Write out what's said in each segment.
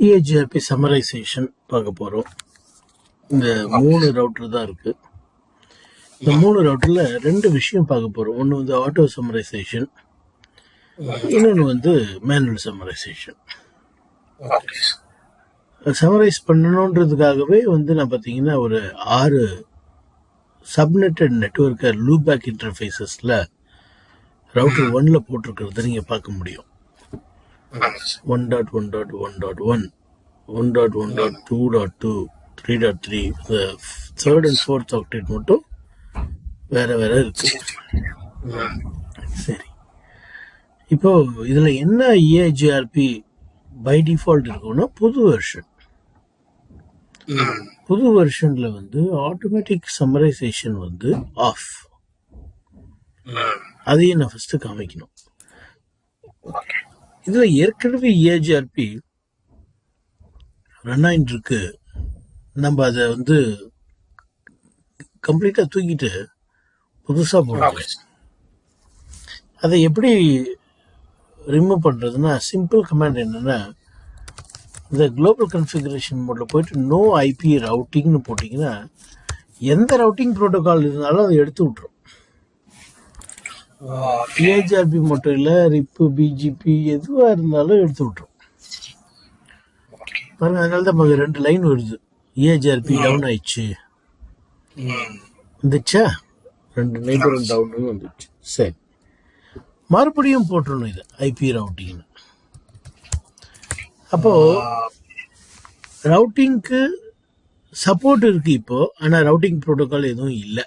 EIGRP summarisation பார்க்க போகிறோம். இந்த 3 ரவுட்டர் தான் இருக்குது. இந்த 3 ரவுட்டரில் 2 விஷயம் பார்க்க போகிறோம். ஒன்று வந்து ஆட்டோ சம்மரைசேஷன், இன்னொன்று வந்து மேனுவல் சம்மரைசேஷன். சம்மரைஸ் பண்ணணுன்றதுக்காகவே வந்து நான் பார்த்தீங்கன்னா ஒரு 6 சப்நெட்டட் நெட்வொர்க்கை லூபேக் இன்டர்ஃபேஸஸில் ரவுட்டர் 1ல் போட்டிருக்கிறத நீங்கள் பார்க்க முடியும். 1.1.1.1, 1.1.2.2, 3.3, இந்த 3rd and 4th octet மட்டும் வேற வேற இருக்கு. சரி, இப்போ இதுல என்ன EIGRP பை டிஃபால்ட் இருக்குன்னா புது வெர்ஷன்ல வந்து ஆட்டோமேட்டிக் சம்மரைசேஷன் வந்து ஆஃப். அதையும் நான் ஃபர்ஸ்ட் காமிக்கணும். இதுல ஏற்கனவே EIGRP ரன் ஆயிட்டு இருக்கு. நம்ம அதை வந்து கம்ப்ளீட்டா தூக்கிட்டு புதுசா போடுறோம். அதை எப்படி ரிமூவ் பண்றதுன்னா சிம்பிள் கமாண்ட் என்னன்னா, இந்த குளோபல் கன்ஃபிகரேஷன் மோட்ல போயிட்டு நோ ஐபி ரவுட்டிங்னு போட்டிங்கன்னா எந்த ரவுட்டிங் ப்ரோட்டோகால் இருந்தாலும் அதை எடுத்து விட்டுரும். EIGRP மட்டும் இல்லை, ரிப்பு, பிஜிபி எதுவாக இருந்தாலும் எடுத்து விட்டுரும். பாருங்க, அதனால தான் நமக்கு 2 லைன் வருது. EIGRP டவுன் ஆயிடுச்சு வந்துச்சா, 2 நெய்பரும் டவுன் வந்துச்சு. சரி, மறுபடியும் போட்டுடணும் இது ஐபி ரவுட்டிங்னு. அப்போ ரவுட்டிங்க்கு சப்போர்ட் இருக்கு இப்போ, ஆனால் ரவுட்டிங் ப்ரோட்டோகால் எதுவும் இல்லை.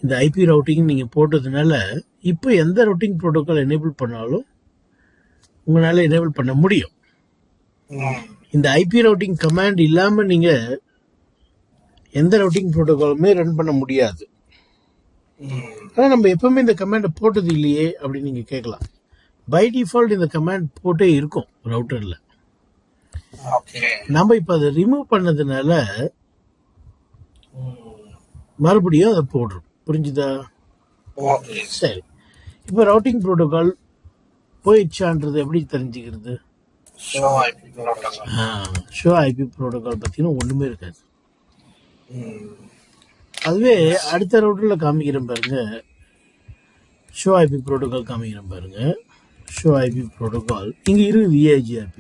இந்த ஐபி ரவுட்டிங் நீங்க போட்டதுனால இப்போ எந்த ரவுட்டிங் ப்ரோட்டோகால் எனேபிள் பண்ணாலும் உங்களால எனேபிள் பண்ண முடியும். இந்த ஐபி ரவுட்டிங் கமாண்ட் இல்லாம நீங்க எந்த ரவுட்டிங் ப்ரோட்டோகாலுமே ரன் பண்ண முடியாது. ஆனா நம்ம எப்பவுமே இந்த கமாண்டை போட்டது இல்லையே அப்படின்னு நீங்க கேட்கலாம். பை டிஃபால்ட் இந்த கமாண்ட் போட்டே இருக்கும் ரவுட்டர்ல. நம்ம இப்ப அதை ரிமூவ் பண்ணதுனால மறுபடியும் அதை போடுறோம். புரிஞ்சுதா? சரி, இப்ப ரவுட்டிங் ப்ரோட்டோகால் போயிடுச்சான்றது எப்படி தெரிஞ்சுக்கிறது? ஷோ ஐபி ப்ரோட்டோகால் பத்தின ஒண்ணுமே இருக்காது. அதுவே அடுத்த ரவுட்டர்ல காமிக்கிறேன் பாருங்க. ஷோ ஐபி ப்ரோட்டோகால் காமிக்கிறேன் பாருங்க. ஷோ ஐபி ப்ரோட்டோகால் இங்க இருக்குது EIGRP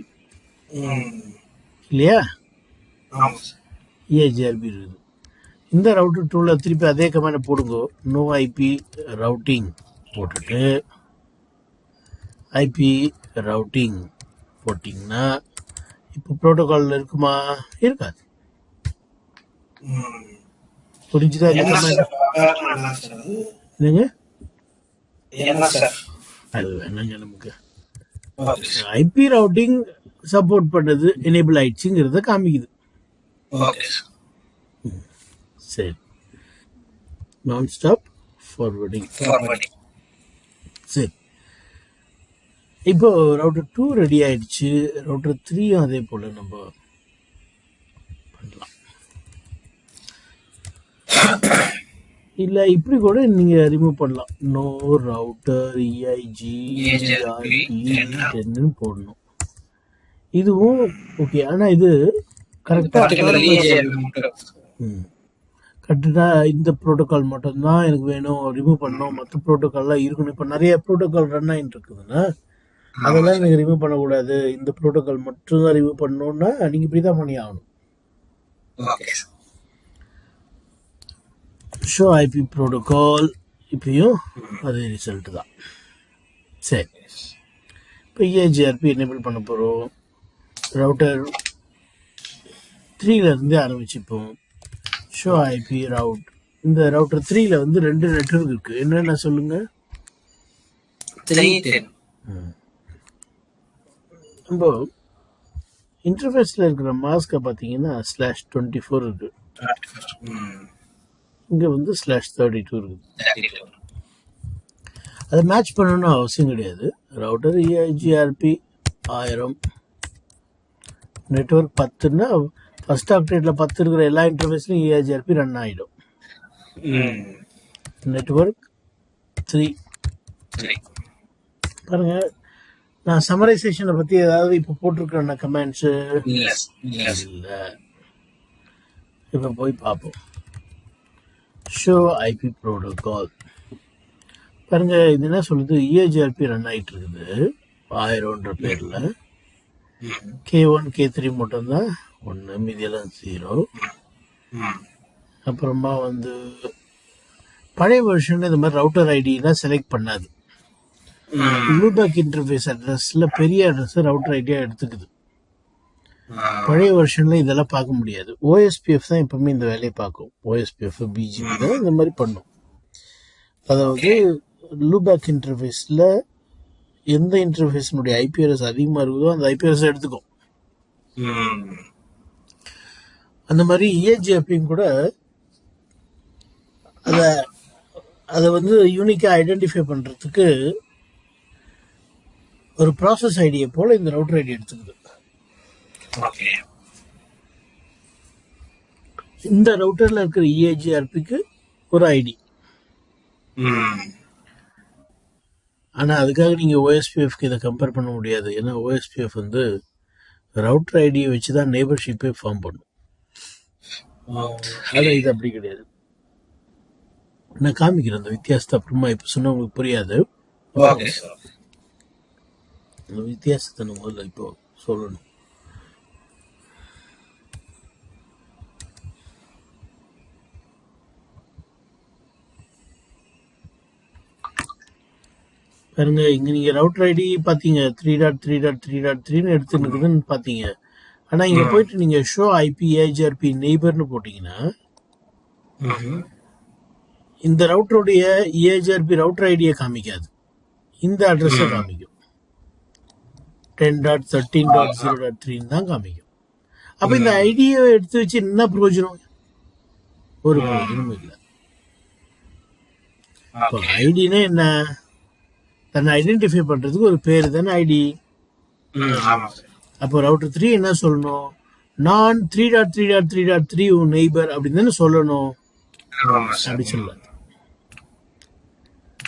இல்லையா? EIGRP இருக்குது. இந்த ரவுட்டர் 2ல திருப்பி அதே கமாண்டை போடுங்க. நோ ஐபி ரவுட்டிங் போட்டுட்டு ஐபி ரவுட்டிங் போட்டிங்கன்னா இப்போ ப்ரோட்டோகால் இருக்குமா? இருக்காது. புரிஞ்சுதா? என்னங்க அது வேணாங்க, நமக்கு ஐபி ரவுட்டிங் சப்போர்ட் பண்ணது எனேபிள் ஆயிடுச்சுங்கிறத காமிக்குது. சரி, நான் ஸ்டாப் ஃபார்வர்டிங். சரி, இப்போ ரவுட்டர் 2 ரெடி ஆயிடுச்சு. ரவுட்டர் 3யும் அதே போல நம்ம பண்ணலாம். இல்ல இப்படி கூட நீங்க ரிமூவ் பண்ணலாம். நோ ரவுட்டர் EIGRP10 போடணும். இதுவும் ஓகே. ஆனா இது கரெக்டா கரெக்டா இந்த ப்ரோட்டோகால் மட்டும்தான் எனக்கு வேணும், ரிமூவ் பண்ணணும், மற்ற ப்ரோட்டோகால்லாம் இருக்கணும். இப்போ நிறைய ப்ரோட்டோகால் ரன் ஆகிட்டு இருக்குதுன்னா அதெல்லாம் எனக்கு ரிமூவ் பண்ணக்கூடாது, இந்த ப்ரோட்டோகால் மட்டும் தான் ரிமூவ் பண்ணணும்னா நீங்க இப்படிதான் பண்ணி ஆகணும். ஷோ ஐபி ப்ரோட்டோகால் இப்பயும் அதே ரிசல்ட் தான். சரி, இப்போ EIGRP எனேபிள் பண்ண போகிறோம். ரவுட்டர் 3ல இருந்து ஆரம்பிச்சுப்போம். Show IP route. இந்த ரவுட்டர் 3ல வந்து 2 நெட்வொர்க் இருக்கு. என்னென்ன சொல்லுங்க? 310. நம்ம இன்டர்ஃபேஸ்ல இருக்கிற மாஸ்கை பார்த்தீங்கன்னா /24 இருக்கு. இங்க வந்து /32 இருக்கு. அதை மேட்ச் பண்ணணும்னு அவசியம் கிடையாது. ரவுட்டர் EIGRP 1000, நெட்வொர்க் 10ன்னா ஃபர்ஸ்ட் ஆக்டேட்ல 10 இருக்கிற எல்லா இன்டர்ஃபேஸ்லயும் EIGRP ரன் ஆயிடும். நெட்வொர்க் 3 பாருங்க, நான் சமரைசேஷனை பத்தி ஏதாவது இப்ப போட்டிருக்கேன் கமெண்ட்ஸ் இல்ல. இப்ப போய் பார்ப்போம். ஷோ ஐபி ப்ரோட்டோகால் பாருங்க. இது என்ன சொல்லுது, இஏஜிஆர்பி ரன் ஆயிட்டு இருக்குது 1000ன்ற பேர்ல. K1 K3 மட்டும்தான் 1, மீதியெல்லாம் 0. அப்புறமா வந்து பழைய வெர்ஷன் இந்த மாதிரி ரவுட்டர் ஐடியெல்லாம் செலக்ட் பண்ணாது. லூபேக் இன்டர்ஃபேஸ் அட்ரஸ்ல பெரிய அட்ரஸ் ரவுட்டர் ஐடியா எடுத்துக்குது. பழைய வெர்ஷன்ல இதெல்லாம் பார்க்க முடியாது. ஓஎஸ்பிஎஃப் தான் எப்பவுமே இந்த வேலையை பார்க்கும். ஓஎஸ்பிஎஃப் பிஜிபி தான் இந்த மாதிரி பண்ணும். அதாவது லூபேக் இன்டர்ஃபேஸ்ல எந்த இன்டர்ஃபேஸினுடைய ஐபிஆர்எஸ் அதிகமா இருக்குதோ அந்த ஐபிஆர்எஸ் எடுத்துக்கும். அந்த மாதிரி இஏஜிஆர்பியும் கூட அதை வந்து யூனிக்கா ஐடென்டிஃபை பண்றதுக்கு ஒரு ப்ராசஸ் ஐடியை போல இந்த ரவுட்டர் ஐடி எடுத்துக்குது. இந்த ரவுட்டர்ல இருக்கிற இஏஜிஆர்பிக்கு ஒரு ஐடி. ஆனா அதுக்காக நீங்க ஓஎஸ்பிஎஃப்க்கு இதை கம்பேர் பண்ண முடியாது. ஏன்னா ஓஎஸ்பிஎஃப் வந்து ரவுட்டர் ஐடியை வச்சுதான் நெய்பர்ஷிப்பே ஃபார்ம் பண்ணும். ஆனா இது அப்படி கிடையாது. நான் காமிக்கிறேன் அந்த வித்தியாசத்தை. அப்புறமா இப்ப சொன்ன உங்களுக்கு புரியாது. அந்த வித்தியாசத்தை நான் முதல்ல இப்போ சொல்லணும். பாருங்க, இங்க நீங்க ரவுட்டர் ஐடி பாத்தீங்க 3.3.3.3ன்னு எடுத்துருக்குதுன்னு பாத்தீங்க. ஆனா இங்க போயிட்டு நீங்க ஷோ ஐபி ஏஜிஆர்பி நெய்பர்னு போட்டீங்கன்னா இந்த ரவுட்டருடைய ஏஜிஆர்பி ரவுட்டர் ஐடியை காமிக்காது, இந்த அட்ரஸை காமிக்கும். 10.13.0.3 தான் காமிக்கும். அப்ப இந்த ஐடியை எடுத்து வச்சு என்ன பிரயோஜனம்? ஒரு பிரயோஜனமும் இல்லை. ஐடினா என்ன? தன்னை ஐடென்டிஃபை பண்றதுக்கு ஒரு பேரு தானே ஐடி. அப்போ ரவுட்டர் 3 என்ன சொல்லணும்? நான் 3.3.3.3 நெய்பர் அப்படின்னு தானே சொல்லணும். அப்படி சொல்ல.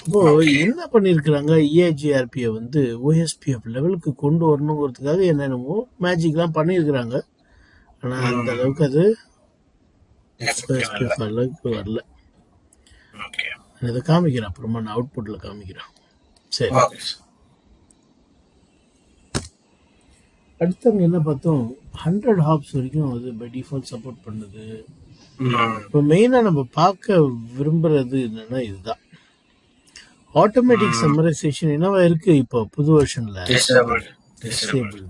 அப்போ என்ன பண்ணிருக்கிறாங்க, இஏஜிஆர்பியை வந்து ஓஎஸ்பிஎஃப் லெவலுக்கு கொண்டு வரணுங்கிறதுக்காக என்னென்னமோ மேஜிக்லாம் பண்ணியிருக்கிறாங்க. ஆனா அந்த அளவுக்கு அது ஓஎஸ்பிஎஃப் அளவுக்கு வரல. இதை காமிக்கிறேன், அப்புறமா நான் அவுட்புட்ல காமிக்கிறேன். சரி, அடுத்தவங்க என்ன பார்த்தோம், 100 ஹாப்ஸ் வரைக்கும் அது பை டிஃபால்ட் சப்போர்ட் பண்ணுது. இப்போ மெயினா நம்ம பார்க்க விரும்புறது என்னன்னா இதுதான், ஆட்டோமேட்டிக் சம்மரைசேஷன் என்னவா இருக்கு இப்போ புது வெர்ஷன்ல டிசேபிள்டு.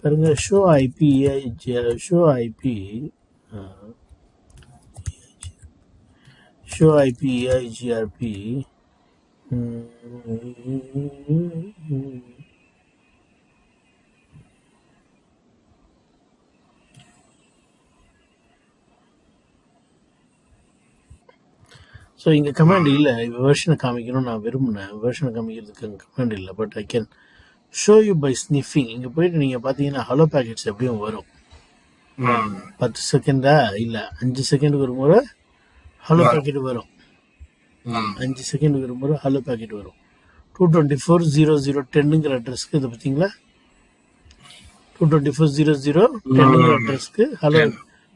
பாருங்க, ஷோ ஐபி ஏஐஜிஆர்பி ஸோ இங்கே கமாண்ட் இல்லை. வெர்ஷனை காமிக்கணும் நான் விரும்பினேன், வெர்ஷனை காமிக்கிறதுக்கு கமாண்ட் இல்லை. But I can show you by sniffing. இங்கே போயிட்டு நீங்கள் பார்த்தீங்கன்னா ஹலோ பேக்கெட்ஸ் எப்படியும் வரும். 10 செகண்டா இல்லை 5 செகண்டுக்கு ஒரு முறை ஹலோ பேக்கெட் வரும். 5 செகண்டுக்கு ஒரு முறை ஹலோ பேக்கெட் வரும். 224.0010ங்கிற அட்ரஸ்க்கு இது பார்த்தீங்களா, 224.0010ங்கிற அட்ரஸ்க்கு ஹலோ.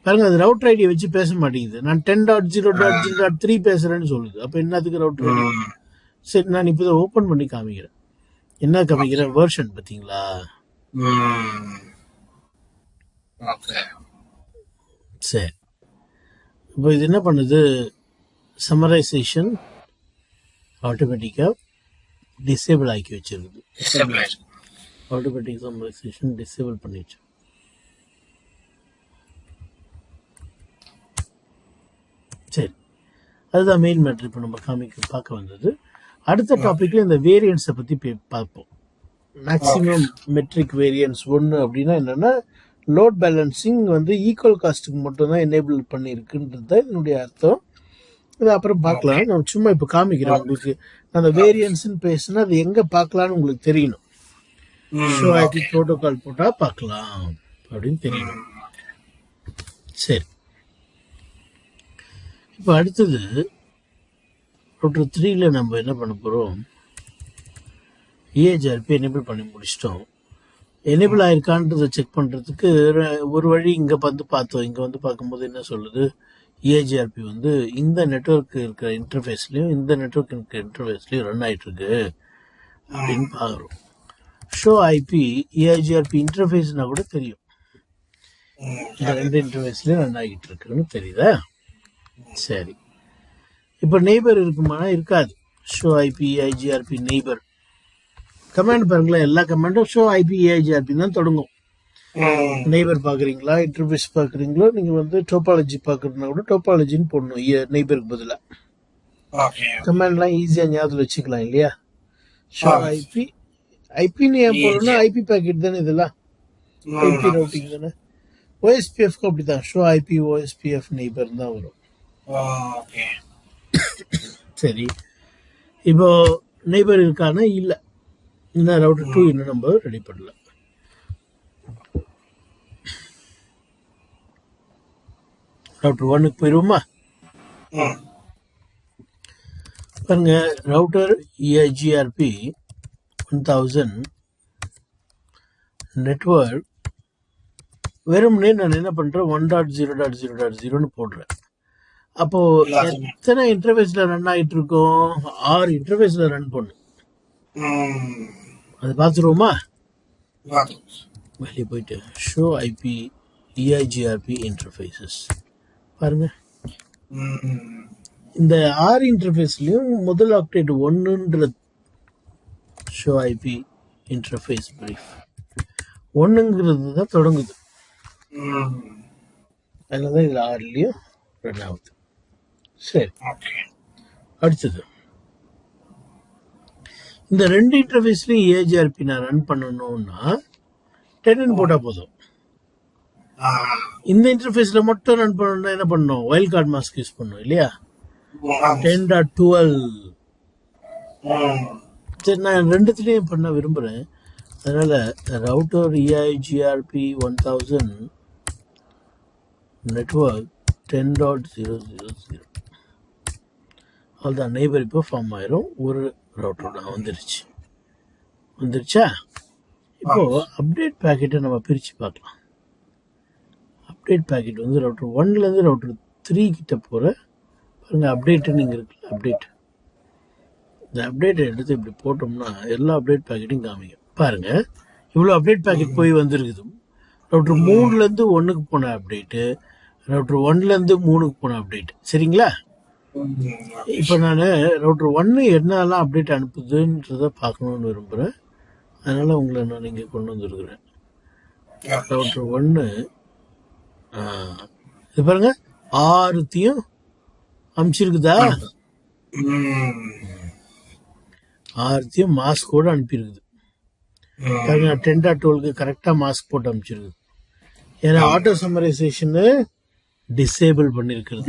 பாருங்க, அது ரவுட்டர் ஐடியை வச்சு பேச மாட்டேங்குது. நான் 10.0.0.3 பேசுறேன்னு சொல்லுது. அப்ப என்னத்துக்கு ரவுட்டர் ஐடி? சரி, நான் இப்போ ஓபன் பண்ணி காமிக்கிறேன். என்ன காமிக்கிறேன், வெர்ஷன் பார்த்தீங்களா? சரி, இப்போ இது என்ன பண்ணுது, சம்மரைசேஷன் ஆட்டோமேட்டிக்கா டிசேபிள் ஆக்கி வச்சிருக்குது. ஆட்டோமேட்டிக் சம்மரைசேஷன் டிசேபிள் பண்ணிடுச்சு. சரி, அதுதான் மெயின் மேட்ரு இப்போ நம்ம பார்க்க வந்தது. அடுத்த டாபிக்ல இந்த வேரியன்ஸை பத்தி பார்ப்போம். மேக்ஸிமம் மெட்ரிக் வேரியன்ஸ் 1 அப்படின்னா என்னன்னா, லோட் பேலன்சிங் வந்து ஈக்குவல் காஸ்ட்டுக்கு மட்டும் தான் எனேபிள் பண்ணியிருக்குன்றது தான் என்னுடைய அர்த்தம். இது அப்புறம் பார்க்கலாம். நான் சும்மா இப்போ காமிக்கிறேன் உங்களுக்கு. அந்த வேரியன்ஸ்ன்னு பேசுனா அது எங்க பார்க்கலான்னு உங்களுக்கு தெரியணும். ஷோ ஐபி ப்ரோட்டோகால் போட்டா பார்க்கலாம் அப்படின்னு தெரியணும். சரி, இப்போ அடுத்தது ரூட்டர் 3ல நம்ம என்ன பண்ண போறோம், இஏஜிஆர்பி எனேபிள் பண்ணி முடிச்சிட்டோம். எனேபிள் ஆயிருக்கான்றதை செக் பண்ணுறதுக்கு ஒரு வழி இங்கே வந்து பார்த்தோம். இங்கே வந்து பார்க்கும்போது என்ன சொல்லுது, இஏஜிஆர்பி வந்து இந்த நெட்வொர்க் இருக்கிற இன்டர்ஃபேஸ்லையும் இந்த நெட்வொர்க் இருக்கிற இன்டர்ஃபேஸ்லையும் ரன் ஆகிட்டுருக்கு அப்படின்னு பார்க்குறோம். ஷோ ஐபி இஐஜிஆர்பி இன்டர்ஃபேஸ்னா கூட தெரியும். இந்த ரெண்டு இன்டர்ஃபேஸ்லையும் ரன் ஆகிட்டு இருக்குன்னு தெரியுதா? சரி, இப்போ நெய்பர் இருக்குமானா இருக்காது. ஷோ ஐபி இஐஜிஆர்பி நெய்பர் கமாண்ட் பாருங்களேன். எல்லா கமாண்டும் ஷோ ஐபி இஐஜிஆர்பி தான் தொடங்கும். நெய்பர் பார்க்குறீங்களா, இன்டர்ஃபேஸ் பார்க்குறீங்களோ, நீங்கள் வந்து டோபாலஜி பார்க்குறதுனா கூட டோபாலஜின்னு போடணும் நெய்பருக்கு பதிலாக. கமாண்ட்லாம் ஈஸியாக ஞாபகத்தில் வச்சுக்கலாம் இல்லையா? ஷோ ஐபி, ஐபின்னு ஏன் போடணும்னா ஐபி பேக்கெட் தானே இதெல்லாம், ஐபி ரவுட்டிங் தானே. ஓஎஸ்பிஎஃப்க்கு அப்படி தான், ஷோ ஐபி ஓஎஸ்பிஎஃப் நெய்பர் தான் வரும். சரி, இப்போ நெய்பர் இருக்கானா இல்லை, இன்னும் ரவுட்டர் 2 இன்னும் நம்ம ரெடி பண்ணல. ரவுட்டர் 1க்கு போயிடுவோமா? பாருங்க, ரவுட்டர் இஐஜிஆர்பி 1000 நெட்வொர்க் வெறும்னே நான் என்ன பண்றேன், 1.0.0.0ன்னு போடுறேன். அப்போ எத்தனை இன்டர்ஃபேஸ்ல ரன் ஆகிட்டு இருக்கோம்? 6 இன்டர்ஃபேஸ்ல ரன் பண்ணும். அது பார்த்துருவோமா? வெளியே போயிட்டு ஷோ ஐபி இஐஜிஆர்பி இன்டர்ஃபேஸஸ் பாருங்க. இந்த 6 இன்டர்ஃபேஸ்லயும் முதல் அப்டேட் 1ன்ற ஷோ ஐபி இன்டர்ஃபேஸ் பிரீஃப் 1ங்கிறது தான் தொடங்குது. அதனாலதான் இதுல 6லயும் ரன் ஆகுது. சரி, அடுத்தது இந்த 2 இன்டர்ஃபேஸ்லயும் ஏஜிஆர்பி நான் ரன் பண்ணணும்னா 10 போட்டா போதும். இந்த இன்டர்ஃபேஸ்ல மட்டும் ரன் பண்ணணும்னா என்ன பண்ணணும்? வைல்ட் கார்டு மாஸ்க் யூஸ் பண்ணணும் இல்லையா? 10.12. சரி, நான் ரெண்டுத்துலயும் பண்ண விரும்புறேன். அதனால ரவுட்டர் இஐஜிஆர்பி 1000 நெட்வொர்க் 10.0.0.0 அதுதான் நெய்பர் இப்போ ஃபார்ம் ஆயிரும். ஒரு ரவுட்டர் தான் வந்துருச்சா? இப்போ அப்டேட் பேக்கெட்டை நம்ம பிரித்து பார்க்கலாம். அப்டேட் பேக்கெட் வந்து ரவுட்டர் 1லேருந்து ரவுட்டர் 3 கிட்ட போகிற பாருங்க அப்டேட்டுன்னு இங்கே இருக்குல்ல, அப்டேட். இந்த அப்டேட்டை எடுத்து இப்படி போட்டோம்னா எல்லா அப்டேட் பேக்கெட்டையும் காமிக்கும். பாருங்க, இவ்வளோ அப்டேட் பேக்கெட் போய் வந்துருக்குது. ரவுட்டர் 3லேருந்து 1க்கு போன அப்டேட்டு, ரவுட்டர் 1லேருந்து 3க்கு போன அப்டேட். சரிங்களா? இப்போ நான் ரவுட்டர் 1 என்னெல்லாம் அப்டேட் அனுப்புதுன்றதை பார்க்கணுன்னு விரும்புகிறேன். அதனால் உங்களை நான் இங்கே கொண்டு வந்துருக்குறேன். ரவுட்டர் 1 இது பாருங்க 6த்தையும் அனுப்பிச்சிருக்குதா? 6த்தையும் மாஸ்கோடு அனுப்பியிருக்குது. பாருங்க, 10.12க்கு கரெக்டாக மாஸ்க் போட்டு அனுப்பிச்சிருக்குது. ஏன்னா ஆட்டோ சம்மரைசேஷனு டிசேபிள் பண்ணியிருக்கிறது.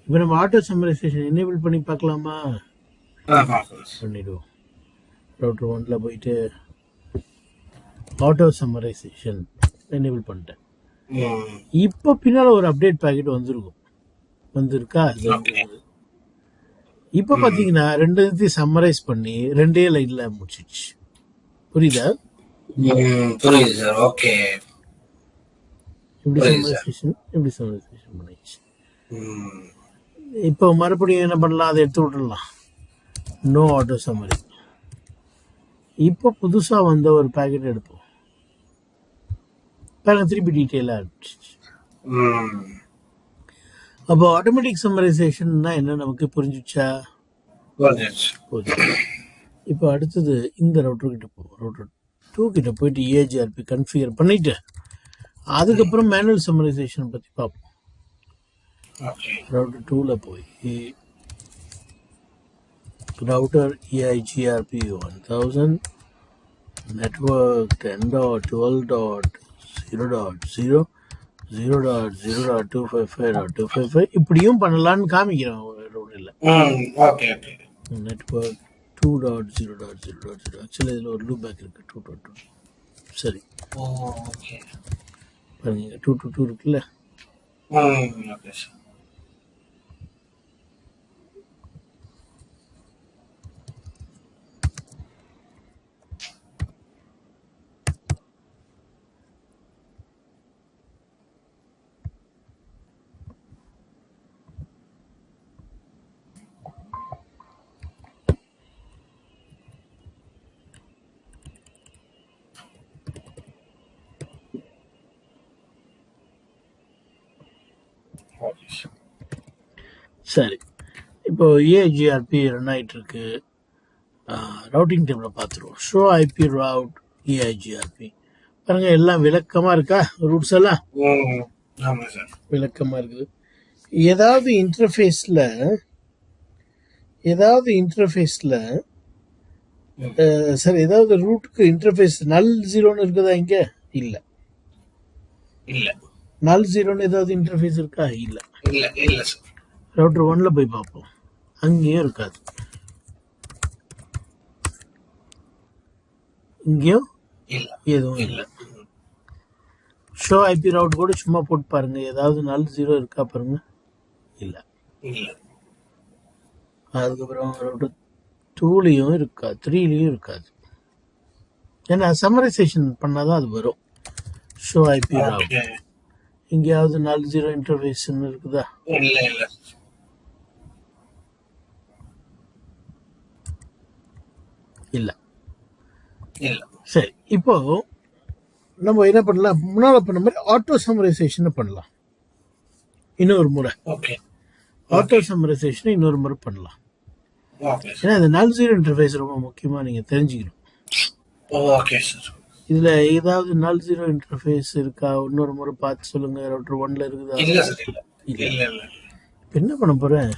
இப்போ நம்ம ஆட்டோ சம்மரைசேஷன் எனேபிள் பண்ணி பார்க்கலாமா? பண்ணிடுவோம். ரவுட்டர் 1ல போயிட்டு ஆட்டோ சம்மரைசேஷன் எனேபிள் பண்ணிட்டேன். இப்போ பின்னால் ஒரு அப்டேட் பேக்கெட் வந்திருக்கா? இப்போ பார்த்தீங்கன்னா 2 சம்மரைஸ் பண்ணி 2 லைன்ல முடிச்சிடுச்சு. புரியுதா? புரியுது சார். ஓகே, இப்படி சம்மரைசேஷன் பண்ணிடுச்சு. இப்போ மறுபடியும் என்ன பண்ணலாம்? அதை எடுத்து விட்டுடலாம். No auto summary. இப்போ புதுசாக வந்த ஒரு பேக்கெட் எடுப்போம். பாருங்க, திருப்பி டீட்டெயிலாக ஆரம்பிச்சிச்சு. அப்போ ஆட்டோமேட்டிக் சம்மரைசேஷன்னா என்ன நமக்கு புரிஞ்சிச்சா? இப்போ அடுத்தது இந்த ரவுட்டர் கிட்ட போவோம். ரவுட்டர் 2 கிட்ட போயிட்டு ஏஜிஆர்பி கன்ஃபிகர் பண்ணிட்டு அதுக்கப்புறம் மேனுவல் சம்மரைசேஷன் பற்றி பார்ப்போம். ரவுட்டர் 2ல போய் ரவுட்டர் இஐஜிஆர்பி 1000 நெட்வொர்க் 10.12.0.0 0.0.255.255 இப்படியும் பண்ணலான்னு காமிக்கிறேன் ரவுட்டர்ல. நெட்வொர்க் 2.0.0.0 ஆக்சுவலி இதில் ஒரு லூப் பேக் இருக்கு 2.2. சரி, பாருங்க 2.2 இருக்குல்ல. சரி, இப்போ ஏஜிஆர்பி ரன் ஆகிட்டு இருக்கு. ரவுட்டிங் டேபிளை பார்த்துருவோம். ஷோ ஐபி ரவுட் ஏஐஜிஆர்பி பாருங்க, எல்லாம் விளக்கமாக இருக்கா? ரூட்ஸ் எல்லாம் ஆமாம் சார். விளக்கமாக இருக்குது. ஏதாவது இன்டர்ஃபேஸில் சார், ஏதாவது ரூட்டுக்கு இன்டர்ஃபேஸ் நல் ஜீரோன்னு இருக்குதா? இங்கே இல்லை. இல்லை. நல் ஜீரோன்னு ஏதாவது இன்டர்ஃபேஸ் இருக்கா? இல்லை. இல்லை இல்லை சார். ரவுட்டர் 1ல போய் பார்ப்போம், அங்கேயும் இருக்காது. இங்கேயும் இல்லை. எதுவும் இல்லை. ஷோ ஐபி ரவுட் கூட சும்மா போட்டு பாருங்க, ஏதாவது நல் ஜீரோ இருக்கா பாருங்க. இல்லை. இல்லை. அதுக்கப்புறம் ரவுட்டர் 2லையும் இருக்கா, 3லையும் இருக்காது. ஏன்னா சம்மரைசேஷன் பண்ணாதான் அது வரும். Show IP route okay. எங்கேயாவது நல் ஜீரோ இன்டர்ஃபேஸ்ன்னு இருக்குதா? இல்லை இல்லை. இல்லை. இல்லை. சரி, இப்போ நம்ம என்ன பண்ணலாம்? முன்னால் பண்ண மாதிரி ஆட்டோ சம்மரைசேஷன் பண்ணலாம். இன்னொரு முறை ஓகே. ஆட்டோ சம்மரைசேஷன் இன்னொரு முறை பண்ணலாம். Okay sir. ஏன்னா இந்த நல் ஜீரோ இன்டர்ஃபேஸ் ரொம்ப முக்கியமாக நீங்கள் தெரிஞ்சுக்கணும். Okay sir. இதில் ஏதாவது நல் ஜீரோ இன்டர்ஃபேஸ் இருக்கா? இன்னொரு முறை பார்த்து சொல்லுங்கள். ரவுட்டர் 1ல இருக்குதா? இல்லை சார். இல்லை இல்லை. இல்லை இல்லை. இப்போ என்ன பண்ண போகிறேன்?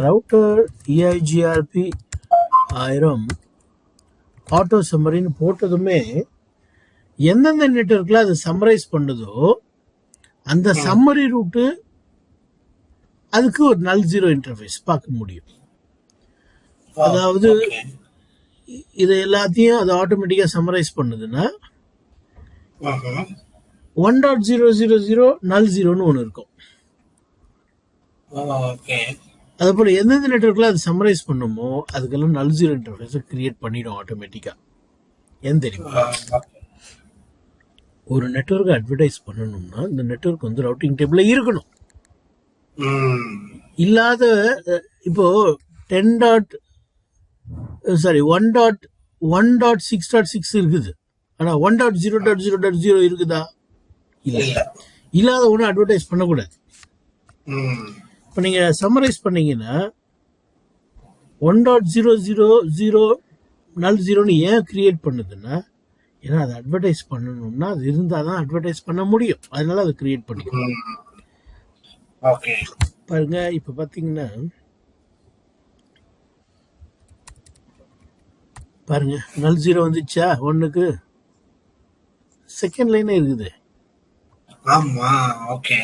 ரவுட்டர் EIGRP 1000 ஆட்டோ சம்மரின்னு போட்டதுமே எந்தெந்த நெட்வொர்க்கில் அது சம்மரைஸ் பண்ணுதோ அந்த சம்மரி ரூட்டு அதுக்கு ஒரு நல் ஜீரோ இன்டர்ஃபேஸ் பார்க்க முடியும். அதாவது ஓகே. இதை எல்லாத்தையும் அது ஆட்டோமேட்டிக்காக சம்மரைஸ் பண்ணுதுன்னா ஆஹா. 1.000 நல் ஜீரோன்னு ஒன்று இருக்கும். ஓகே. அது போல் எந்தெந்த நெட்வொர்க்கில் அது சம்மரைஸ் பண்ணுமோ அதுக்கெல்லாம் நல் ஜீரோ இன்டர்ஃபேஸை கிரியேட் பண்ணிடும் ஆட்டோமேட்டிக்காக. ஏன் தெரியுமா? ஒரு நெட்வொர்க்கை அட்வர்டைஸ் பண்ணணும்னா இந்த நெட்வொர்க் வந்து ரவுட்டிங் டேபிளில் இருக்கணும். இல்லாத இப்போ 1.6.6 இருக்குது, ஆனால் 1.0.0.0 இருக்குதா? இல்லை. இல்லாத ஒன்றும் அட்வர்டைஸ் பண்ணக்கூடாது. இப்போ நீங்கள் சம்மரைஸ் பண்ணீங்கன்னா 1.000 நல் ஜீரோன்னு ஏன் கிரியேட் பண்ணுதுன்னா, ஏன்னா அதை அட்வர்டைஸ் பண்ணணும்னா அது இருந்தால் தான் அட்வர்டைஸ் பண்ண முடியும். அதனால அதை கிரியேட் பண்ணிக்கணும். ஓகே. பாருங்க, இப்போ பார்த்தீங்கன்னா பாருங்க, நல் ஜீரோ வந்துச்சா? 1க்கு செகண்ட் லைனே இருக்குது. ஆமா. ஓகே.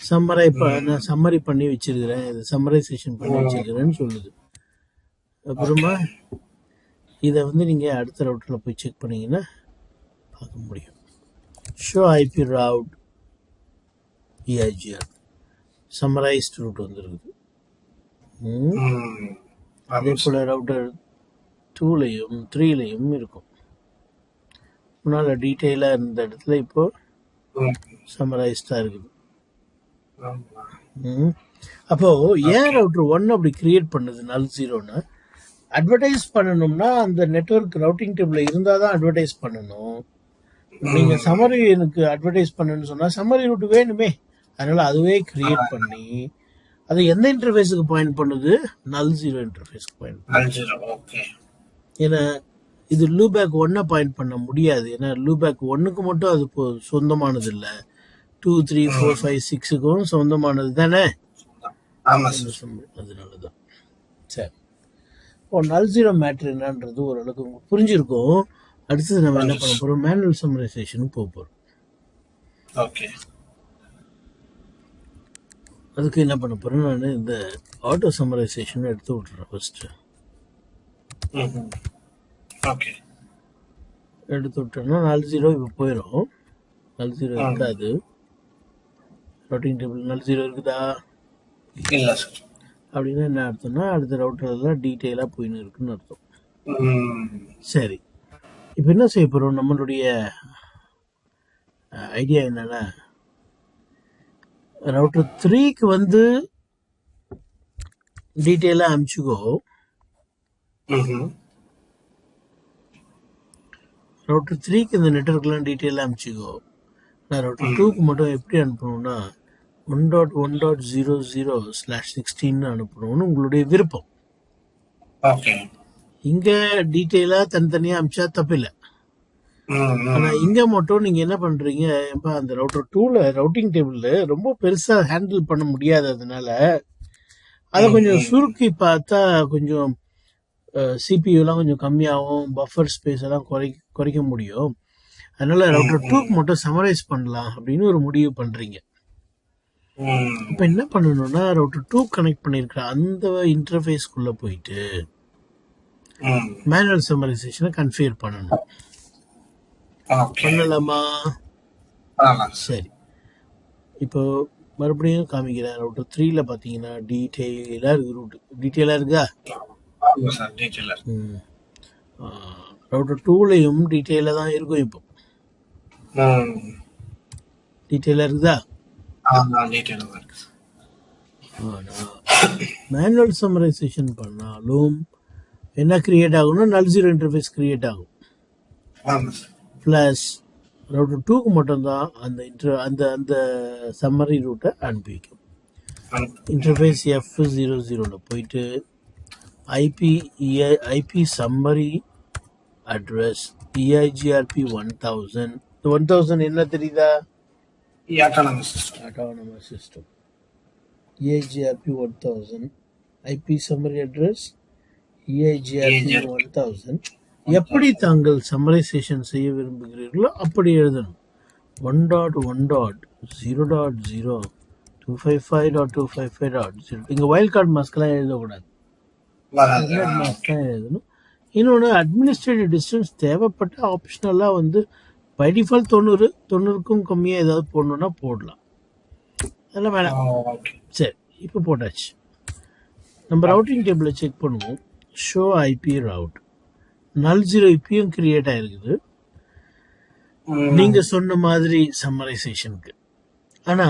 நான் சம்மரி பண்ணி வச்சிருக்கிறேன், இது சம்மரைசேஷன் பண்ணி வச்சிருக்கிறேன்னு சொல்லுது. அப்புறமா இதை வந்து நீங்கள் அடுத்த ரவுட்டில் போய் செக் பண்ணீங்கன்னா பார்க்க முடியும். Show IP route EIGR summarized route வந்துருக்குது. அதே போல் ரவுட்டர் 2லையும் 3லையும் இருக்கும். முன்னால் டீட்டெயிலாக இருந்த இடத்துல இப்போ சம்மரைஸ்டாக இருக்குது. அப்போ ஏன் ரவுட்டர் 1 அப்படி கிரியேட் பண்ணுது நல் ஜீரோன்னு? அட்வர்டைஸ் பண்ணணும்னா அந்த நெட்வொர்க் ரவுட்டிங் டேபிள் இருந்தால் தான் அட்வர்டைஸ் பண்ணணும். நீங்கள் சம்மரி எனக்கு அட்வர்டைஸ் பண்ணணும்னு சொன்னால் சம்மரி ரூட் வேணுமே, அதனால அதுவே கிரியேட் பண்ணி அது எந்த இன்டர்ஃபேஸுக்கு பாயிண்ட் பண்ணுது? நல் ஜீரோ இன்டர்ஃபேஸ்க்கு பாயிண்ட் பண்ணுது. ஏன்னா இது லூபேக் 1 பாயிண்ட் பண்ண முடியாது. ஏன்னா லூபேக் 1க்கு மட்டும் அது சொந்தமானது இல்லை, 2, 3, 4, 5, 6க்கும் சொந்தமானது தானே. அதனால தான். சரி, இப்போ நல் ஜீரோ மேட்ரு என்னன்றது ஓரளவுக்கு உங்களுக்கு புரிஞ்சிருக்கும். அடுத்தது நம்ம என்ன பண்ண போகிறோம்? மேனுவல் சம்மரைசேஷனுக்கு போக போகிறோம். ஓகே. அதுக்கு என்ன பண்ண போகிறேன்? நான் இந்த ஆட்டோ சம்மரைசேஷன் எடுத்து விட்டுறேன் ஃபர்ஸ்ட்டு. ஓகே. எடுத்து விட்டோம்னா நல் ஜீரோ இப்போ போயிடும். நல் ஜீரோ இருக்காது. ரவுட்டிங் டேபிள் நல் ஜீரோ இருக்குதா? இல்லை சார். அப்படின்னா என்ன அர்த்தம்னா அடுத்த ரவுட்டர்லாம் டீட்டெயிலாக போயின்னு இருக்குன்னு அர்த்தம். சரி, இப்போ என்ன செய்ய போகிறோம்? நம்மளுடைய ஐடியா என்னன்னா, ரவுட்டர் 3க்கு வந்து டீட்டெயிலாக அனுப்பிச்சுக்கோ. ரவுட்டர் 3க்கு இந்த நெட்வொர்க்லாம் டீட்டெயிலாக அனுப்பிச்சுக்கோ. நான் ரவுட்டர் 2க்கு மட்டும் எப்படி அனுப்பணும்னா 1.1.00/16 அனுப்பணும்னு உங்களுடைய விருப்பம். ஓகே. இங்க டீட்டெயிலா தனித்தனியா அமிச்சா தப்பில்லை. ஆனா இங்க மட்டும் நீங்க என்ன பண்றீங்க, அந்த ரவுட்டர் 2ல ரவுட்டிங் டேபிள்ல ரொம்ப பெருசா ஹேண்டில் பண்ண முடியாததுனால அதை கொஞ்சம் சுருக்கி பார்த்தா கொஞ்சம் சிபியூ எல்லாம் கொஞ்சம் கம்மியாகும், பஃபர் ஸ்பேஸ் எல்லாம் குறைக்க முடியும். அதனால ரவுட்டர் 2க்கு மட்டும் சமரைஸ் பண்ணலாம் அப்படின்னு ஒரு முடிவு பண்றீங்க. இப்ப என்ன பண்ணணும்னா, ரவுட்டர் 2 கனெக்ட் பண்ணிருக்கிற அந்த இன்டர்ஃபேஸ்க்குள்ள போயிட்டு மேனுவல் சம்மரைசேஷனை கன்ஃபிகர் பண்ணணும். பண்ணலாமா? சரி, இப்போ மறுபடியும் காமிக்கிறேன். ரவுட்டர் 3ல பாத்தீங்கன்னா டீட்டெயிலா இருக்கு. டீட்டெயிலா இருக்கா? ரவுட்டர் 2லயும் டீட்டெயிலா தான் இருக்கும். இப்போ டீட்டெயிலா இருக்குதா? மேனுவல் சம்மரைசேஷன் பண்ணாலும் என்ன கிரியேட் ஆகும்னா நல் ஜீரோ இன்டர்ஃபேஸ் கிரியேட் ஆகும். பிளஸ் ரவுட்டர் 2க்கு மட்டும்தான் அந்த அந்த சம்மரி ரூட்டை அனுப்பி வைக்கும். இன்டர்ஃபேஸ் F00ல போயிட்டு ஐபி சம்மரி அட்ரஸ் EIGRP 1000. 1000 என்ன தெரியுதா? Autonomous system. EIGRP 1000 IP summary address EIGRP 1000. எப்படி தாங்கள் சம்மரைசேஷன் செய்ய விரும்புகிறீர்களோ அப்படி எழுதணும். 1.1.0.0.255.255.0. இங்க வைல்ட் கார்டு மாஸ்க்லாம் எழுதக்கூடாது, மாஸ்க் தான் எழுதணும். இன்னொன்று, அட்மினிஸ்ட்ரேட்டிவ் டிஸ்டன்ஸ் தேவைப்பட்ட ஆப்ஷனலாக பை டிஃபால்ட் 90க்கும் கம்மியாக ஏதாவது போடணும்னா போடலாம். அதெல்லாம் வேணாம். சரி, இப்போ போட்டாச்சு. நம்ம ரவுட்டிங் டேபிளை செக் பண்ணுவோம். ஷோ ஐபி ரவுட் நல் ஜீரோ இப்பயும் கிரியேட் ஆயிருக்குது நீங்க சொன்ன மாதிரி சம்மரைசேஷனுக்கு. ஆனா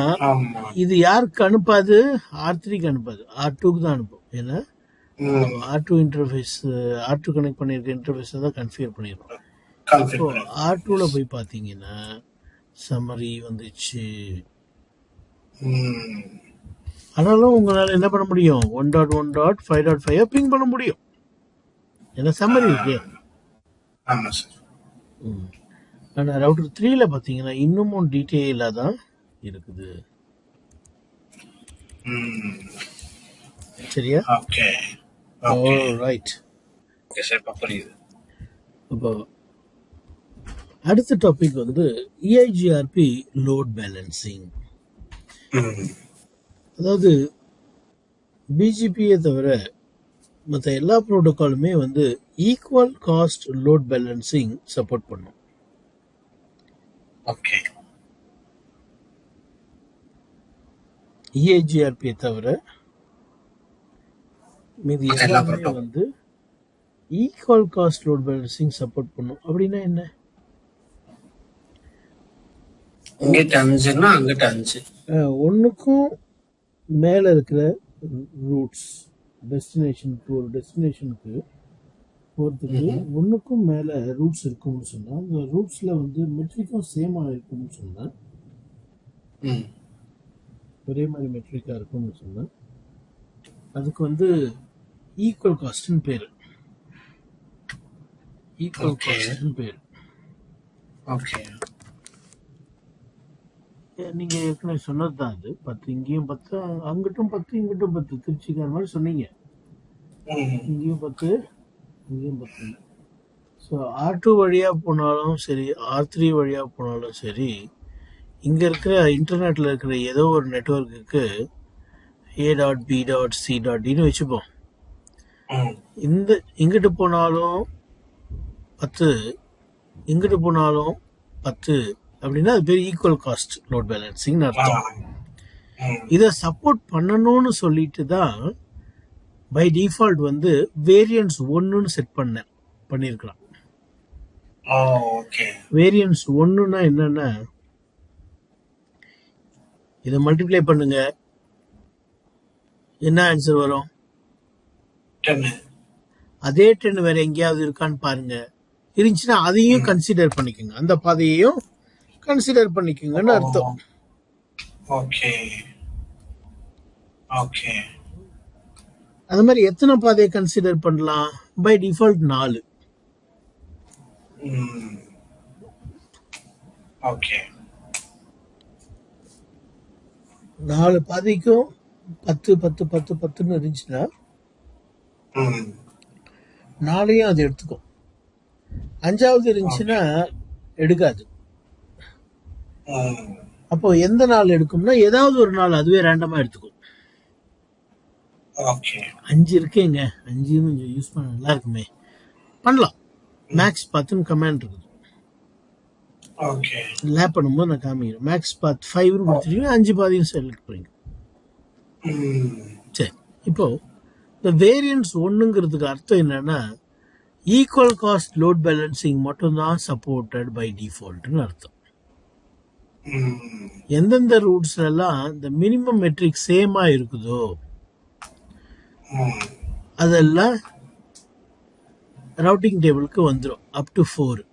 இது யாருக்கு அனுப்பாது? R3க்கு அனுப்பாது, R2க்கு தான் அனுப்பும். ஏன்னா R2 இன்டர்ஃபேஸ், R2 கனெக்ட் பண்ணிருக்க இன்டர்ஃபேஸ் தான் கன்ஃபிகர் பண்ணிருக்கோம். இப்போ R2ல போய் பாத்தீங்கன்னா சம்மரி வந்துச்சு. ஆனாலும் உங்களால என்ன பண்ண முடியும்? 1.1.5.5 பிங் பண்ண முடியும். ஏன்னா சம்மரி இருக்கு. ஆனா ரவுட்டர் 3ல பாத்தீங்கன்னா இன்னமும் டீட்டெயிலா தான் இருக்குது. சரியா? ரைட். அப்போ அடுத்த டாபிக் EIGRP லோட் பேலன்சிங். அதாவது பிஜிபியை தவிர மற்ற எல்லா ப்ரோட்டோகாலுமே equal cost load balancing support பண்ணும். EIGRP தவிர மீதி எல்லாமே equal cost load balancing support பண்ணும். அப்படின்னா என்ன? ஒன்னுக்கும் மேல இருக்கிற ரூட்ஸ் டெஸ்டினேஷனுக்கு, ஒரு டெஸ்டினேஷனுக்கு போறதுக்கு ஒன்னுக்கும் மேல ரூட்ஸ் இருக்கும்னு சொன்னா, அந்த ரூட்ஸ்ல மெட்ரிக்கும் சேமா இருக்கும்னு சொன்னா, ஒரே மாதிரி மெட்ரிக்கா இருக்கும்னு சொன்னா, அதுக்கு ஈக்குவல் காஸ்ட்னு பேரு. ஈக்குவல் காஸ்ட்னு பேரு. நீங்க ஏற்கனவே சொன்னதுதான் அது. 10 இங்கேயும் 10, அங்கிட்டும் 10 இங்கிட்டும் 10, திருச்சிக்கார மாதிரி சொன்னீங்க. இங்கேயும் 10 இங்கேயும் 10. ஸோ R2 வழியா போனாலும் சரி, R3 வழியா போனாலும் சரி, இங்க இருக்கிற இன்டர்நெட்ல இருக்கிற ஏதோ ஒரு நெட்வொர்க்குக்கு A.B.C.Dன்னு வச்சுப்போம். இங்கிட்டு போனாலும் 10, இங்கிட்டு போனாலும் 10 அப்படின்னா அது பேர் ஈக்குவல் காஸ்ட் லோட் பேலன்சிங் அர்த்தம். இதை சப்போர்ட் பண்ணணும்னு சொல்லிட்டு தான் பை டிஃபால்ட் வேரியன்ஸ் 1ன்னு செட் பண்ணிருக்கலாம். வேரியன்ஸ் 1ன்னா என்னன்னா, இதை மல்டிப்ளை பண்ணுங்க, என்ன ஆன்சர் வரும்? 10. அதே 10 வேற எங்கேயாவது இருக்கான்னு பாருங்க. இருந்துச்சுன்னா அதையும் கன்சிடர் பண்ணிக்கோங்க, அந்த பாதையையும் கன்சிடர் பண்ணிக்கோங்கன்னு அர்த்தம். ஓகே. அது மாதிரி எத்தனை பாதையை கன்சிடர் பண்ணலாம்? By default 4. ம். ஓகே. 4 பாதைக்கும் 10 10 10 10ன்னு இருந்துச்சுன்னா ம். 4ஐயும் அது எடுத்துக்கும். 5வது இருந்துச்சுன்னா எடுக்காது. ம். அப்போ எந்த நாள் எடுக்கும்னா ஏதாவது ஒரு நாள் அதுவே ரேண்டமா எடுத்துக்கும். ஓகே. 5 இருக்கேங்க, 5 கொஞ்சம் யூஸ் பண்ண நல்லா இருக்குமே, பண்ணலாம். மேக்ஸ் பாத்துன்னு கமாண்ட் இருக்குது, ஓகே. லேப் பண்ணும்போது நான் காமிக்கிறேன். மேக்ஸ் பாத் 5ன்னு கொடுத்துட்டீங்கன்னா 5 பாதையும் செலக்ட் பண்ணிங்க. ம். சரி, இப்போ இந்த வேரியன்ஸ் 1ங்கிறதுக்கு அர்த்தம் என்னன்னா ஈக்குவல் காஸ்ட் லோட் பேலன்சிங் மட்டும்தான் சப்போர்ட்டட் பை டிஃபால்ட்னு அர்த்தம். ம். எந்தெந்த ரூட்ஸ்ல எல்லாம் இந்த மினிமம் மெட்ரிக் சேமா இருக்குதோ ம். அதெல்லாம் ரவுட்டிங் டேபிளுக்கு வந்துடும் அப் டு 4.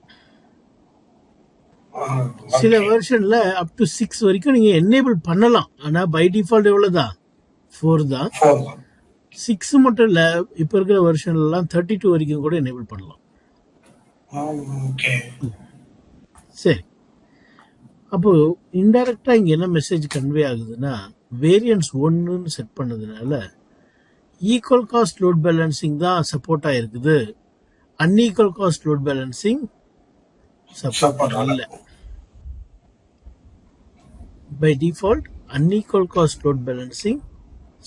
சில ஓகே. வெர்ஷன்ல அப் டு 6 வரைக்கும் நீங்க என்னேபிள் பண்ணலாம். ஆனா பை டிஃபால்ட் எவ்வளவுதான்? 4 தான். 4. 6 மட்டும் இல்ல, இப்ப இருக்கிற வெர்ஷன்ல எல்லாம் 32 வரைக்கும் கூட எனேபிள் பண்ணலாம். ஓகே. சரி, அப்போ இன்டைரக்டா இங்க என்ன மெசேஜ் கன்வே ஆகுதுன்னா வேரியன்ஸ் 1ன்னு செட் பண்ணதுனால ஈக்குவல் காஸ்ட் லோட் பேலன்சிங் தான் சப்போர்ட் ஆயிருக்குது, unequal cost load balancing support இல்ல. By default unequal cost load balancing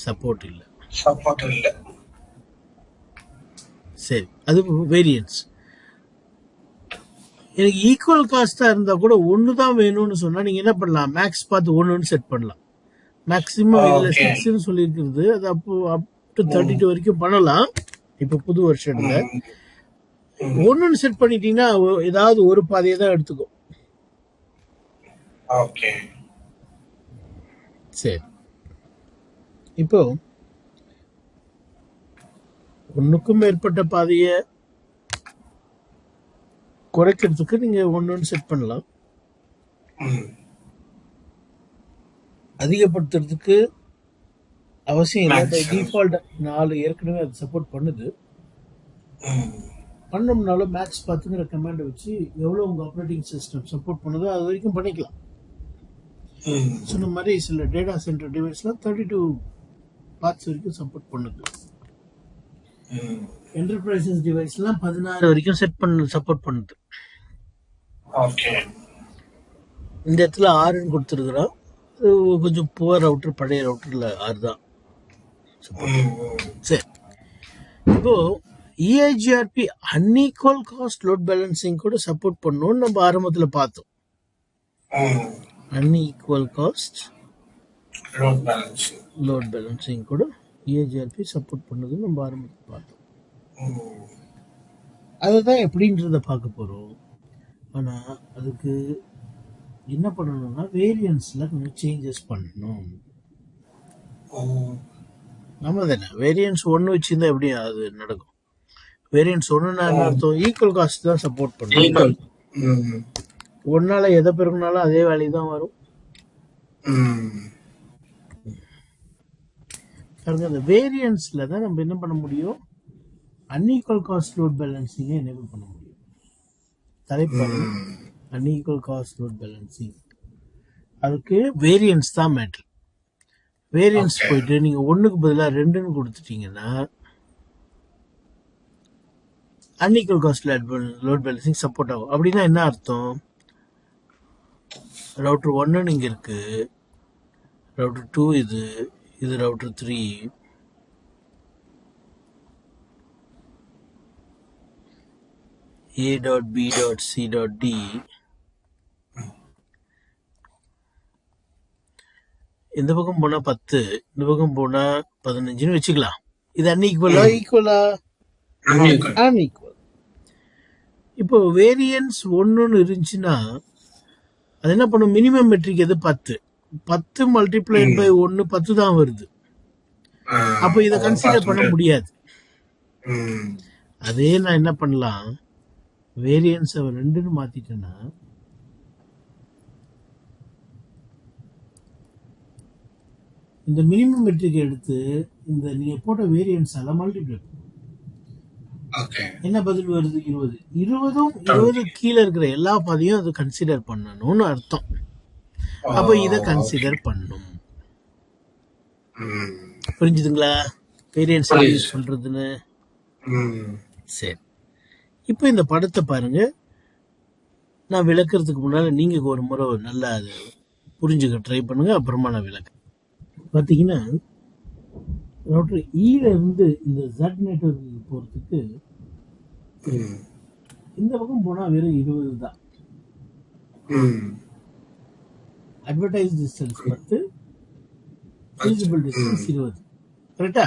support இல்ல. சப்போர்ட் இல்ல. சரி, அது வேரியன்ஸ். எனக்கு ஈக்குவல் காஸ்டா இருந்தா கூட 1 தான் வேணும்னு சொன்னா நீங்க என்ன பண்ணலாம்? மேக்ஸ் பார்த்து 1ன்னு செட் பண்ணலாம். மேக்ஸிமம் இதுல ஓகே. 6ன்னு சொல்லியிருக்கிறது, அது அப்போ அப் டு 32 வரைக்கும் பண்ணலாம். இப்ப புது வருஷன்ல ம். 1ன்னு செட் பண்ணிட்டீங்கன்னா ஏதாவது ஒரு பாதையை தான் எடுத்துக்கும். ஓகே. சரி, இப்போ 1க்கும் மேற்பட்ட பாதையை குறைக்கிறதுக்கு நீங்க 1ன்னு செட் பண்ணலாம். ம். அதிகப்படுத்துறதுக்கு அவசியம் இல்லை. By Maximum. டிஃபால்ட் 4 ஏற்கனவே அது சப்போர்ட் பண்ணுது. ம். பண்ணோம்னாலும் மேக்ஸ் பார்த்துங்கிற கமாண்டை வச்சு எவ்வளோ உங்க ஆப்ரேட்டிங் சிஸ்டம் சப்போர்ட் பண்ணுதோ அது வரைக்கும் பண்ணிக்கலாம். ம். சொன்ன மாதிரி சில டேட்டா சென்டர் டிவைஸ்லாம் 32 பார்ட்ஸ் வரைக்கும் சப்போர்ட் பண்ணுது. ம். என்டர்பிரைசஸ் டிவைஸ்லாம் 16 வரைக்கும் சப்போர்ட் பண்ணுது. ஓகே. இந்த இடத்துல 6ன்னு கொடுத்துருக்குறோம். அது கொஞ்சம் புவர் ரவுட்டர், பழைய ரவுட்டர்ல 6 தான் support. ம். சரி, இப்போ EIGRP unequal cost load balancing கூட சப்போர்ட் பண்ணணும்னு நம்ம ஆரம்பத்துல பார்த்தோம். ம். Unequal cost load balancing. Load balancing கூட EIGRP சப்போர்ட் பண்ணுதுன்னு நம்ம ஆரம்பத்துல பார்த்தோம். ம். அதுதான் எப்படின்றத பார்க்க போறோம். ஆனா அதுக்கு என்ன பண்ணணும்னா வேரியன்ஸ்ல கொஞ்சம் சேஞ்சஸ் பண்ணணும். ம். நம்ம தானே வேரியன்ஸ் 1 வச்சிருந்தா எப்படி அது நடக்கும்? வேரியன்ஸ் 1ன்னா என்ன அர்த்தம்? ஈக்குவல் காஸ்ட் தான் சப்போர்ட் பண்ணும். ஈக்குவல். ம். 1னால எதை பெருக்கினாலும் அதே வேல்யூ தான் வரும். ம். பாருங்க, அந்த வேரியன்ஸ்ல தான் நம்ம என்ன பண்ண முடியும்? அன்ஈக்குவல் காஸ்ட் லோட் பேலன்சிங்கை எனேபிள் பண்ண முடியும். தலைப்பு அன்ஈக்குவல் காஸ்ட் லோட் பேலன்சிங், அதுக்கு வேரியன்ஸ் தான் மேட்ரு. Variance Okay. போயிட்டு நீங்க 1க்கு பதிலாக 2ன்னு கொடுத்துட்டீங்கன்னா unequal cost load balancing support ஆகும். அப்படின்னா என்ன அர்த்தம்? ரவுட்டர் 1 இங்க இருக்கு, ரவுட்டர் 2 இது ரவுட்டர் 3, A.B.C.D, இந்த பக்கம் போனா 10, இந்த பக்கம் போனா 15ன்னு வச்சுக்கலாம். இது அன்ஈக்குவலா ஈக்குவலா? Unequal. அன்ஈக்குவல். இப்போ வேரியன்ஸ் 1ன்னு இருந்துச்சுன்னா அது என்ன பண்ணும்? மினிமம் மெட்ரிக் எது? 10. 10 மல்டிப்ளைட் பை 1 10 தான் வருது. அப்போ இதை கன்சிடர் பண்ண முடியாது. ம். அதே நான் என்ன பண்ணலாம்? வேரியன்ஸ் 2ன்னு மாத்திட்டேன்னா இந்த மினிமம் மெட்ரிக் எடுத்து இந்த நீங்க போட்ட வேரியன்ஸ் எல்லாம் மல்டிப்ளை ஓகே. என்ன பதில் வருது? 20. 20 கீழே இருக்கிற எல்லா பாதையும் அது கன்சிடர் பண்ணணும்னு அர்த்தம். அப்போ இதை கன்சிடர் பண்ணும். புரிஞ்சுதுங்களா வேரியன்ஸ் யூஸ் பண்றதுன்னு? சரி, இப்போ இந்த படத்தை பாருங்க. நான் விளக்குறதுக்கு முன்னால நீங்க ஒரு முறை நல்லா அது புரிஞ்சுக்க ட்ரை பண்ணுங்க, அப்புறமா நான் விளக்கு. பார்த்தீங்கன்னா ரவுட்டர் ஈல இருந்து இந்த ஜட் நெட்வொர்க்கு போறதுக்கு இந்த பக்கம் போனா வெறும் 20 தான். Advertise distance 10, visible distance 20. கரெக்டா?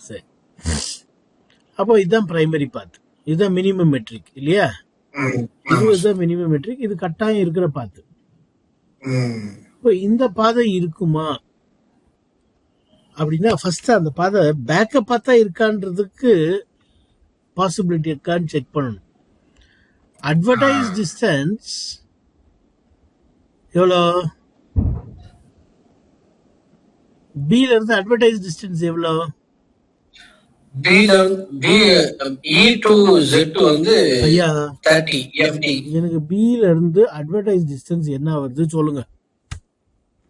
சரி, அப்போ இதுதான் பிரைமரி பாத், இதுதான் மினிமம் மெட்ரிக் இல்லையா? இதுதான் மினிமம் மெட்ரிக், இது கட்டாயம் இருக்கிற பாத்து. இப்போ இந்த பாதை இருக்குமா அப்படின்னா ஃபர்ஸ்ட் அந்த பாதை பேக்கப் பார்த்தா இருக்கான்றதுக்கு பாசிபிலிட்டி இருக்கான்னு செக் பண்ணணும். அட்வர்டைஸ் டிஸ்டன்ஸ் எவ்வளோ? பில இருந்து அட்வர்டைஸ் டிஸ்டன்ஸ் எவ்வளோ? ஐயா எனக்கு பில இருந்து அட்வர்டைஸ் டிஸ்டன்ஸ் என்ன வருது சொல்லுங்க.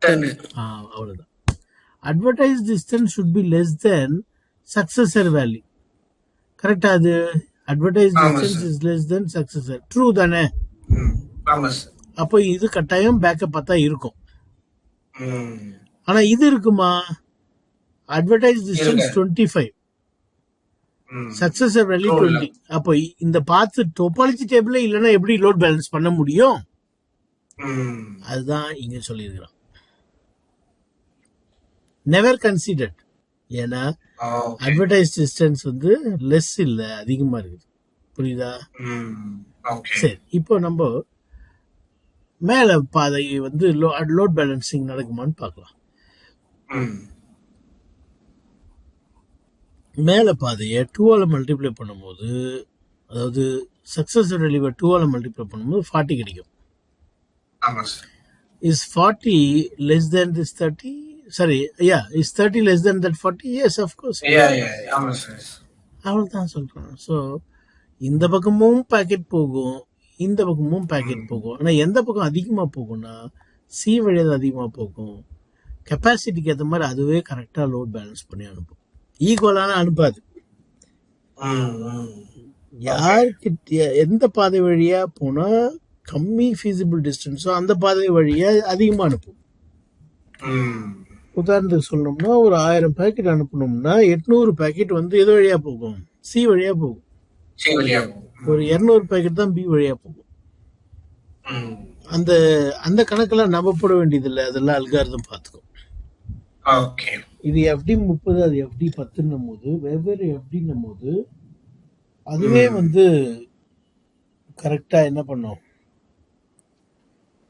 அவ்வளவுதான். Advertise distance should be less than successor value. கரெக்டா? அது advertise distance is less than successor. True தானே? அப்போ இது கட்டாயம் பேக்கப் பார்த்தா இருக்கும். ஆனா இது இருக்குமா? Advertise distance 25, successor value 20. அப்போ இந்த பாத்து டோபாலஜி டேபிள்ல இல்லைன்னா எப்படி லோட் பேலன்ஸ் பண்ண முடியும்? அதுதான் இங்க சொல்லியிருக்கிறான். Never considered. ஏன்னா அட்வர்டைஸ் டிஸ்டன்ஸ் வந்து லெஸ் இல்ல, அதிகமா இருக்குது. புரியுதா? சரி, இப்போ நம்ம மேல பாதை வந்து லோட் பேலன்சிங் நடக்குமான்னு பார்க்கலாம். மேல பாதையை 2ஆல மல்டிப்ளை பண்ணும்போது, அதாவது சக்சஸர் வேல்யூவை 2ஆல மல்டிப்ளை பண்ணும்போது 40 கிடைக்கும். Is 40 less then this 30? Sorry, yeah, is 30 less than that 40? Yes, of course. அவ்வளவுதான் சொல்றேன். ஸோ இந்த பக்கமும் பாக்கெட் போகும், இந்த பக்கமும் பாக்கெட் போகும். ஆனா எந்த பக்கம் அதிகமா போகும்னா சி வழியாக அதிகமா போகும். கெப்பாசிட்டிக்கு ஏற்ற மாதிரி அதுவே கரெக்டா லோட் பேலன்ஸ் பண்ணி அனுப்பும். ஈக்குவலான அனுப்பாது. யார்கிட்ட எந்த பாதை வழியா போனா கம்மி ஃபீசிபிள் டிஸ்டன்ஸோ அந்த பாதை வழியா அதிகமா அனுப்பும். உதாரணத்துக்கு சொல்லணும்னா ஒரு 1000 பேக்கெட் அனுப்பணும்னா 800 பேக்கெட் வந்து எது வழியா போகும்? சி வழியா போகும். ஒரு 200 பேக்கெட் தான் பி வழியா போகும். அந்த அந்த கணக்கெல்லாம் நம்ம போட வேண்டியது இல்லை, அதெல்லாம் அல்காரிதம் பார்த்துக்கும். இது FD 30, அது FD 10 போது வெவ்வேறு FD போது அதுவே வந்து கரெக்டா என்ன பண்ணும்?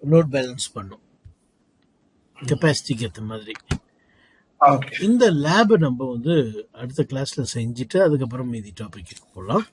லோட் பேலன்ஸ் பண்ணும் கெப்பாசிட்டிக்கு ஏற்ற மாதிரி. இந்த லேபை நம்ம வந்து அடுத்த கிளாஸ்ல செஞ்சுட்டு அதுக்கப்புறம் மீதி டாபிக் போகலாம்.